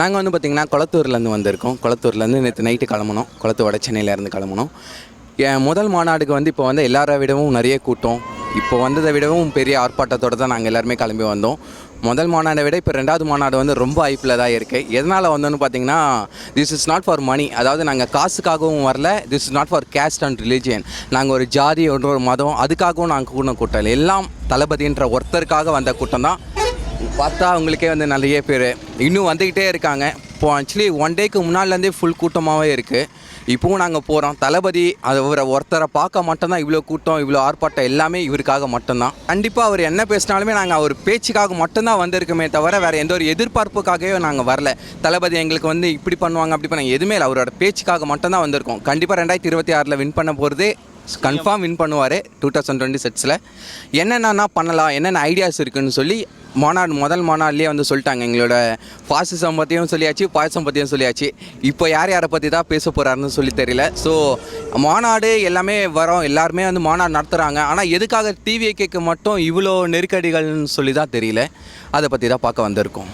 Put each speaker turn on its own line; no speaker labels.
நாங்கள் வந்து பார்த்திங்கன்னா கொளத்தூர்லேருந்து வந்திருக்கோம். கொளத்தூர்லேருந்து நேற்று நைட்டு கிளம்புனோம். கொளத்தூர் வட சென்னையிலேருந்து கிளம்புனோம். என் முதல் மாநாடுக்கு வந்து இப்போ வந்து எல்லாரை விடவும் நிறைய கூட்டம். இப்போ வந்ததை விடவும் பெரிய ஆர்ப்பாட்டத்தோடு தான் நாங்கள் எல்லாருமே கிளம்பி வந்தோம். முதல் மாநாடை விட இப்போ 2வது மாநாடு வந்து ரொம்ப ஹைப்பில் தான் இருக்குது. எதனால் வந்தோன்னு பார்த்தீங்கன்னா, this is not for money. அதாவது நாங்கள் காசுக்காகவும் வரல. This is not for caste and religion. நாங்கள் ஒரு ஜாதி, ஒரு மதம் அதுக்காகவும் நாங்கள் கூட்டம் எல்லாம் தளபதின்ற ஒருத்தருக்காக வந்த கூட்டம் தான். பார்த்தா அவங்களுக்கே வந்து நிறைய பேர் இன்னும் வந்துக்கிட்டே இருக்காங்க. இப்போது ஆக்சுவலி 1 டேக்கு முன்னாடிலேருந்தே ஃபுல் கூட்டமாகவே இருக்குது. இப்போவும் நாங்கள் போகிறோம். தளபதி அது ஒருத்தரை பார்க்க மட்டும்தான் இவ்வளோ கூட்டம், இவ்வளோ ஆர்ப்பாட்டம் எல்லாமே இவருக்காக மட்டும்தான். கண்டிப்பாக அவர் என்ன பேசினாலுமே நாங்கள் அவர் பேச்சுக்காக மட்டும்தான் வந்திருக்கோமே தவிர வேறு எந்த ஒரு எதிர்பார்ப்புக்காகவே நாங்கள் வரல. தளபதி எங்களுக்கு வந்து இப்படி பண்ணுவாங்க அப்படி பண்ணாங்க எதுவுமே இல்லை. அவரோட பேச்சுக்காக மட்டும்தான் வந்திருக்கோம். கண்டிப்பாக 2026 வின் பண்ண போகிறதே கன்ஃபார்ம் வின் பண்ணுவார். 2026 என்னென்னா பண்ணலாம், என்னென்ன ஐடியாஸ் இருக்குதுன்னு சொல்லி முதல் மாநாடுலேயே வந்து சொல்லிட்டாங்க. எங்களோட ஃபாசிசம் பற்றியும் சொல்லியாச்சு, பாயசம் பற்றியும் சொல்லியாச்சு. இப்போ யாரை பற்றி தான் பேச போகிறாருன்னு சொல்லி தெரியல. ஸோ மாநாடு எல்லாமே வரோம், எல்லாருமே வந்து மாநாடு நடத்துகிறாங்க. ஆனால் எதுக்காக டிவிஏக்கு மட்டும் இவ்வளோ நெருக்கடிகள்னு சொல்லி தான் தெரியல. அதை பற்றி தான் பார்க்க வந்திருக்கோம்.